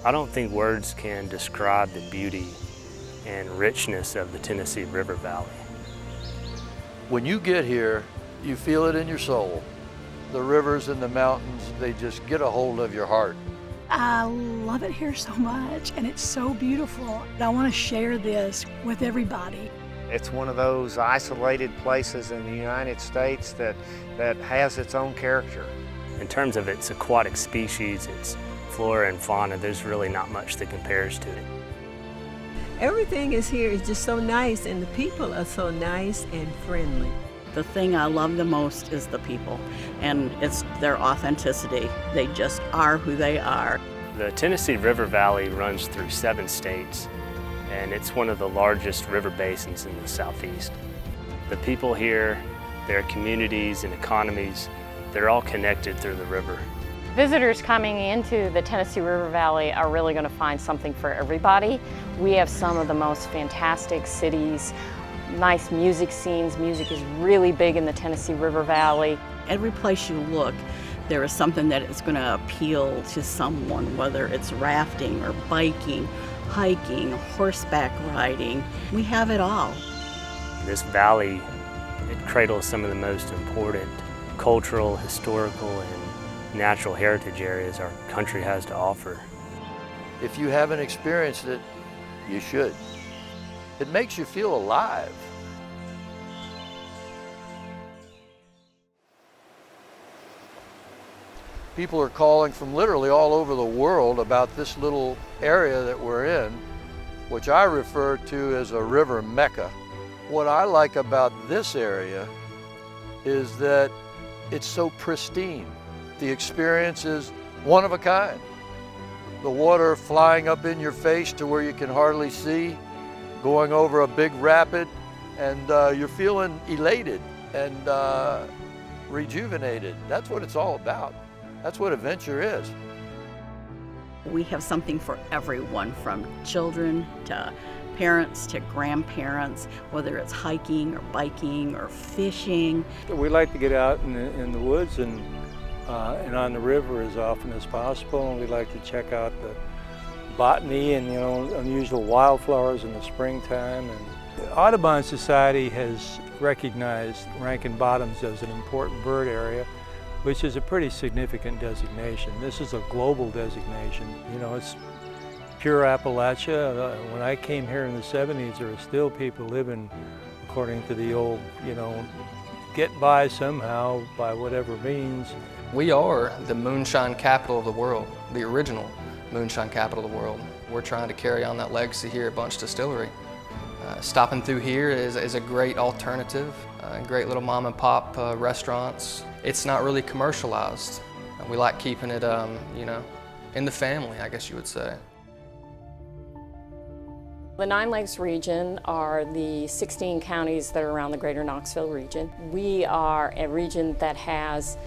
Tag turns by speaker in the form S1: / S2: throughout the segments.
S1: I don't think words can describe the beauty and richness of the Tennessee River Valley.
S2: When you get here, you feel it in your soul. The rivers and the mountains, they just get a hold of your heart.
S3: I love it here so much, and it's so beautiful. I want to share this with everybody.
S4: It's one of those isolated places in the United States that has its own character.
S1: In terms of its aquatic species, its flora and fauna, there's really not much that compares to it.
S5: Everything is here is just so nice, and the people are so nice and friendly.
S6: The thing I love the most is the people, and it's their authenticity. They just are who they are.
S1: The Tennessee River Valley runs through 7 states, and it's one of the largest river basins in the Southeast. The people here, their communities and economies, they're all connected through the river.
S7: Visitors coming into the Tennessee River Valley are really going to find something for everybody. We have some of the most fantastic cities, nice music scenes. Music is really big in the Tennessee River Valley.
S6: Every place you look, there is something that is going to appeal to someone, whether it's rafting or biking, hiking, horseback riding. We have it all.
S1: This valley, it cradles some of the most important cultural, historical, and natural heritage areas our country has to offer.
S2: If you haven't experienced it, you should. It makes you feel alive. People are calling from literally all over the world about this little area that we're in, which I refer to as a river mecca. What I like about this area is that it's so pristine. The experience is one of a kind. The water flying up in your face to where you can hardly see, going over a big rapid, and you're feeling elated and rejuvenated. That's what it's all about. That's what adventure is.
S6: We have something for everyone, from children to parents to grandparents, whether it's hiking or biking or fishing.
S8: We like to get out in the woods and on the river as often as possible, and we like to check out the botany and unusual wildflowers in the springtime. And the Audubon Society has recognized Rankin Bottoms as an important bird area, which is a pretty significant designation. This is a global designation. It's pure Appalachia. When I came here in the 70s, there were still people living according to the old, get by somehow by whatever means.
S9: We are the moonshine capital of the world, the original moonshine capital of the world. We're trying to carry on that legacy here at Bunch Distillery. Stopping through here is a great alternative, great little mom and pop restaurants. It's not really commercialized. We like keeping it, in the family, I guess you would say.
S7: The Nine Lakes region are the 16 counties that are around the greater Knoxville region. We are a region that has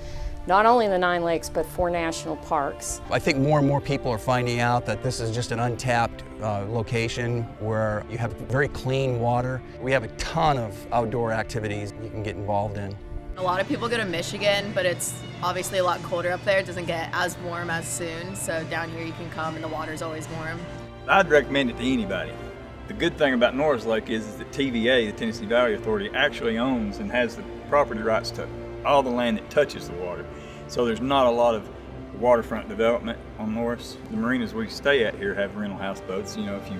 S7: not only the Nine Lakes, but 4 national parks.
S10: I think more and more people are finding out that this is just an untapped location where you have very clean water. We have a ton of outdoor activities you can get involved in.
S11: A lot of people go to Michigan, but it's obviously a lot colder up there. It doesn't get as warm as soon, so down here you can come and the water's always warm.
S12: I'd recommend it to anybody. The good thing about Norris Lake is that TVA, the Tennessee Valley Authority, actually owns and has the property rights to all the land that touches the water. So there's not a lot of waterfront development on Norris. The marinas we stay at here have rental houseboats. If you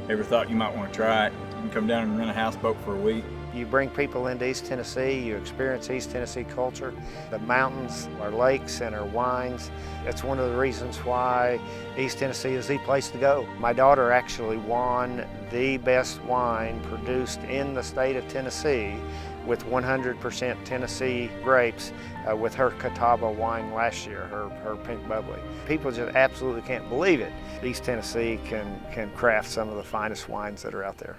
S12: ever thought you might want to try it, you can come down and rent a houseboat for a week.
S4: You bring people into East Tennessee, you experience East Tennessee culture, the mountains, our lakes, and our wines. That's one of the reasons why East Tennessee is the place to go. My daughter actually won the best wine produced in the state of Tennessee with 100% Tennessee grapes with her Catawba wine last year, her pink bubbly. People just absolutely can't believe it. East Tennessee can craft some of the finest wines that are out there.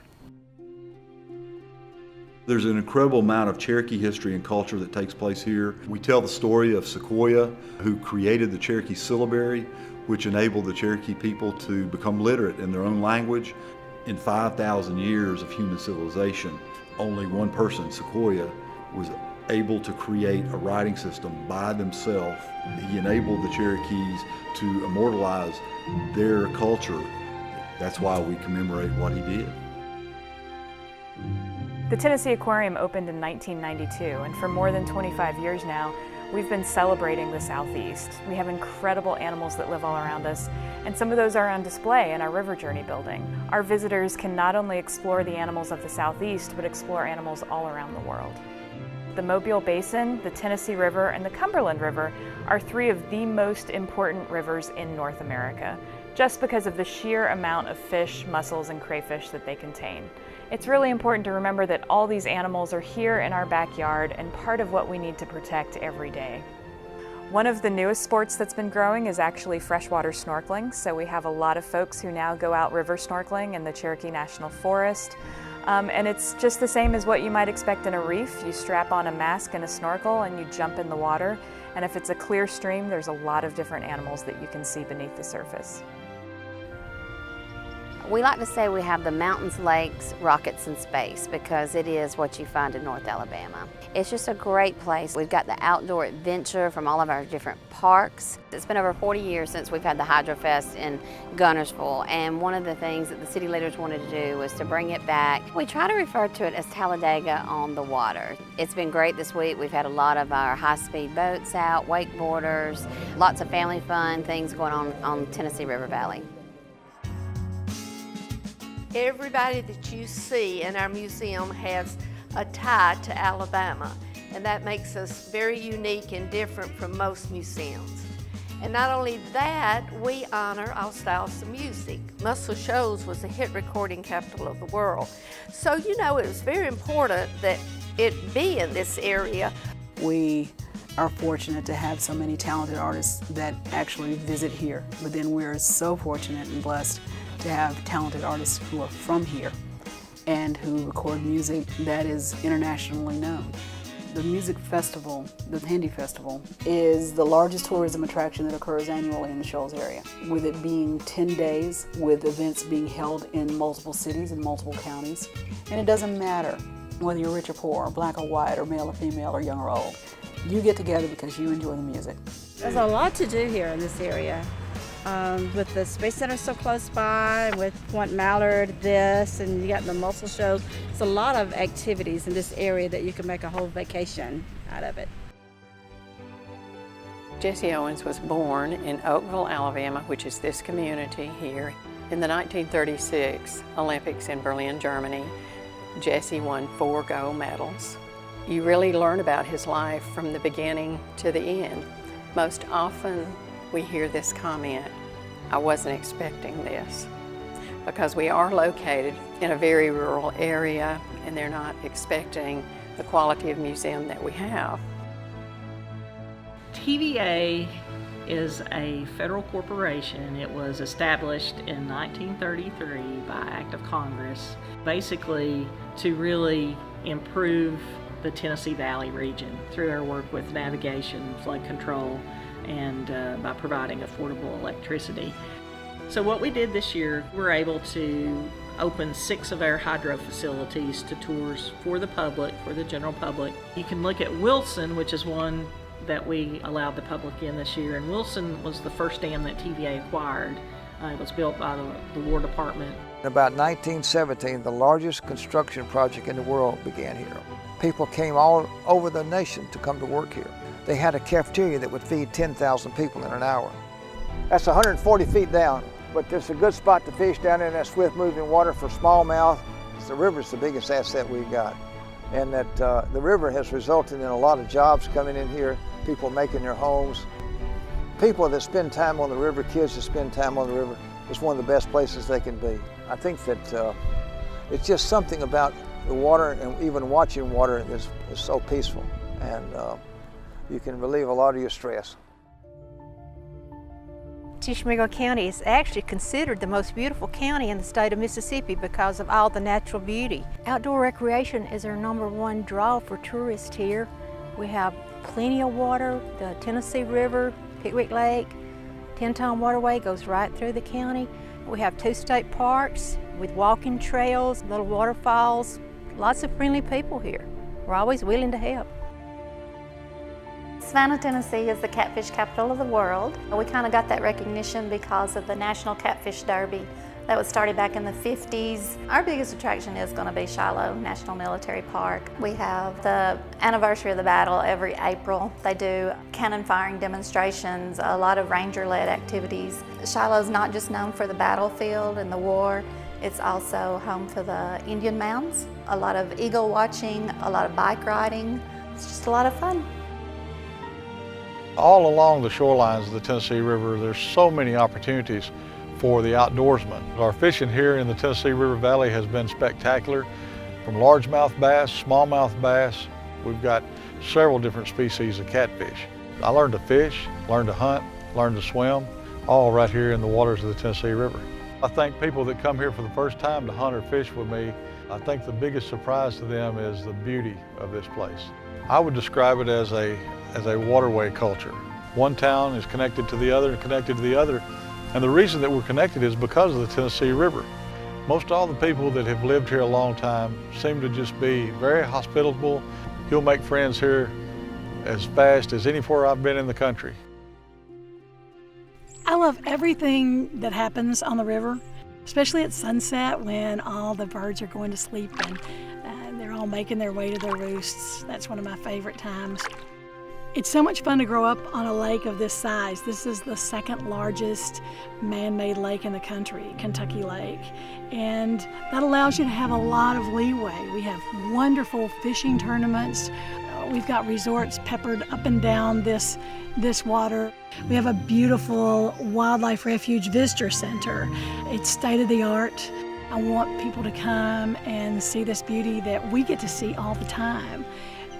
S13: There's an incredible amount of Cherokee history and culture that takes place here. We tell the story of Sequoyah, who created the Cherokee syllabary, which enabled the Cherokee people to become literate in their own language. In 5,000 years of human civilization, only one person, Sequoyah, was able to create a writing system by themselves. He enabled the Cherokees to immortalize their culture. That's why we commemorate what he did.
S14: The Tennessee Aquarium opened in 1992, and for more than 25 years now, we've been celebrating the Southeast. We have incredible animals that live all around us, and some of those are on display in our River Journey building. Our visitors can not only explore the animals of the Southeast, but explore animals all around the world. The Mobile Basin, the Tennessee River, and the Cumberland River are three of the most important rivers in North America, just because of the sheer amount of fish, mussels, and crayfish that they contain. It's really important to remember that all these animals are here in our backyard and part of what we need to protect every day. One of the newest sports that's been growing is actually freshwater snorkeling, so we have a lot of folks who now go out river snorkeling in the Cherokee National Forest. And it's just the same as what you might expect in a reef. You strap on a mask and a snorkel and you jump in the water. And if it's a clear stream, there's a lot of different animals that you can see beneath the surface.
S15: We like to say we have the mountains, lakes, rockets, and space because it is what you find in North Alabama. It's just a great place. We've got the outdoor adventure from all of our different parks. It's been over 40 years since we've had the Hydro Fest in Gunnersville, and one of the things that the city leaders wanted to do was to bring it back. We try to refer to it as Talladega on the water. It's been great this week. We've had a lot of our high-speed boats out, wakeboarders, lots of family fun things going on Tennessee River Valley.
S16: Everybody that you see in our museum has a tie to Alabama, and that makes us very unique and different from most museums. And not only that, we honor our styles of music. Muscle Shoals was the hit recording capital of the world. So, you know, it was very important that it be in this area.
S17: We are fortunate to have so many talented artists that actually visit here, but then we're so fortunate and blessed to have talented artists who are from here and who record music that is internationally known. The music festival, the Hindi Festival, is the largest tourism attraction that occurs annually in the Shoals area, with it being 10 days, with events being held in multiple cities and multiple counties. And it doesn't matter whether you're rich or poor, black or white, or male or female, or young or old. You get together because you enjoy the music.
S18: There's a lot to do here in this area. With the Space Center so close by, with Point Mallard, and you got the Muscle Show. It's a lot of activities in this area that you can make a whole vacation out of it.
S19: Jesse Owens was born in Oakville, Alabama, which is this community here. In the 1936 Olympics in Berlin, Germany, Jesse won 4 gold medals. You really learn about his life from the beginning to the end. Most often we hear this comment, "I wasn't expecting this," because we are located in a very rural area and they're not expecting the quality of museum that we have.
S20: TVA is a federal corporation. It was established in 1933 by Act of Congress, basically to really improve the Tennessee Valley region through our work with navigation, flood control, and by providing affordable electricity. So what we did this year, we're able to open 6 of our hydro facilities to tours for the public, for the general public. You can look at Wilson, which is one that we allowed the public in this year, and Wilson was the first dam that TVA acquired. It was built by the War Department.
S2: In about 1917, the largest construction project in the world began here. People came all over the nation to come to work here. They had a cafeteria that would feed 10,000 people in an hour. That's 140 feet down, but it's a good spot to fish down in that swift-moving water for smallmouth. The river's the biggest asset we've got, and that the river has resulted in a lot of jobs coming in here, people making their homes. People that spend time on the river, kids that spend time on the river, is one of the best places they can be. I think that it's just something about the water, and even watching water is so peaceful, and you can relieve a lot of your stress.
S21: Tishomingo County is actually considered the most beautiful county in the state of Mississippi because of all the natural beauty. Outdoor recreation is our #1 draw for tourists here. We have plenty of water, the Tennessee River, Pickwick Lake, 10-ton waterway goes right through the county. We have 2 state parks with walking trails, little waterfalls, lots of friendly people here. We're always willing to help.
S3: Savannah, Tennessee is the catfish capital of the world. We kind of got that recognition because of the National Catfish Derby that was started back in the 50s. Our biggest attraction is going to be Shiloh National Military Park. We have the anniversary of the battle every April. They do cannon firing demonstrations, a lot of ranger-led activities. Shiloh's not just known for the battlefield and the war, it's also home for the Indian mounds, a lot of eagle watching, a lot of bike riding. It's just a lot of fun.
S2: All along the shorelines of the Tennessee River, there's so many opportunities for the outdoorsman. Our fishing here in the Tennessee River Valley has been spectacular. From largemouth bass, smallmouth bass, we've got several different species of catfish. I learned to fish, learned to hunt, learned to swim, all right here in the waters of the Tennessee River. I think people that come here for the first time to hunt or fish with me, I think the biggest surprise to them is the beauty of this place. I would describe it as a waterway culture. One town is connected to the other and connected to the other. And the reason that we're connected is because of the Tennessee River. Most all the people that have lived here a long time seem to just be very hospitable. You'll make friends here as fast as anywhere I've been in the country.
S22: I love everything that happens on the river, especially at sunset when all the birds are going to sleep and they're all making their way to their roosts. That's one of my favorite times. It's so much fun to grow up on a lake of this size. This is the second largest man-made lake in the country, Kentucky Lake. And that allows you to have a lot of leeway. We have wonderful fishing tournaments. We've got resorts peppered up and down this water. We have a beautiful wildlife refuge visitor center. It's state-of-the-art. I want people to come and see this beauty that we get to see all the time.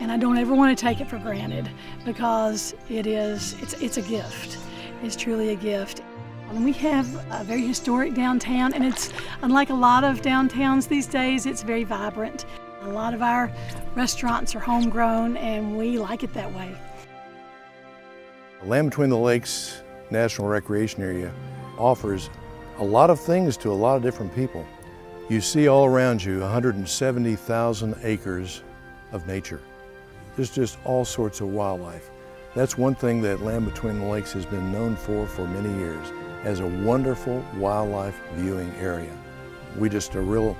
S22: And I don't ever want to take it for granted because it's a gift. It's truly a gift. And we have a very historic downtown, and it's unlike a lot of downtowns these days, it's very vibrant. A lot of our restaurants are homegrown, and we like it that way.
S23: Land Between the Lakes National Recreation Area offers a lot of things to a lot of different people. You see all around you 170,000 acres of nature. There's just all sorts of wildlife. That's one thing that Land Between the Lakes has been known for many years, as a wonderful wildlife viewing area. We just are real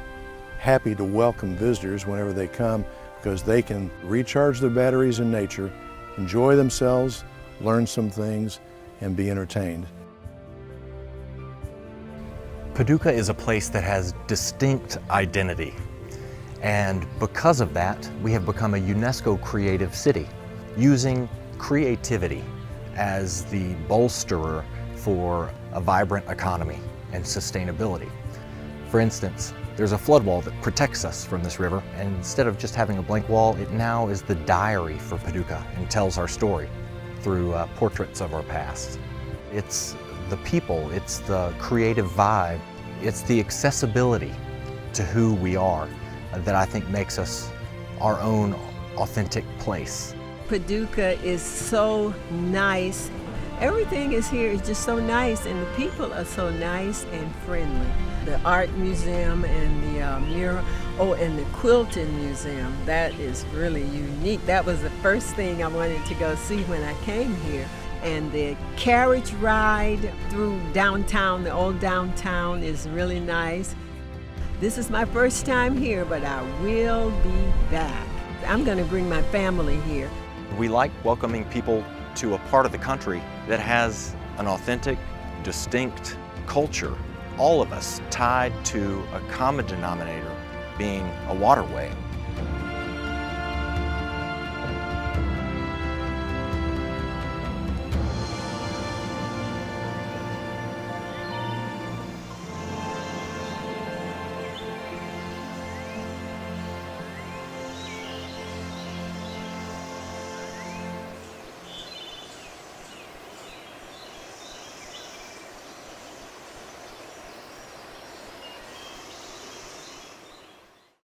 S23: happy to welcome visitors whenever they come because they can recharge their batteries in nature, enjoy themselves, learn some things, and be entertained.
S24: Paducah is a place that has distinct identity. And because of that, we have become a UNESCO creative city, using creativity as the bolsterer for a vibrant economy and sustainability. For instance, there's a flood wall that protects us from this river, and instead of just having a blank wall, it now is the diary for Paducah and tells our story through portraits of our past. It's the people, it's the creative vibe, it's the accessibility to who we are that I think makes us our own authentic place.
S5: Paducah is so nice. Everything is here is just so nice, and the people are so nice and friendly. The art museum and the mural, and the quilting museum, that is really unique. That was the first thing I wanted to go see when I came here. And the carriage ride through downtown, the old downtown, is really nice. This is my first time here, but I will be back. I'm going to bring my family here.
S24: We like welcoming people to a part of the country that has an authentic, distinct culture. All of us tied to a common denominator being a waterway.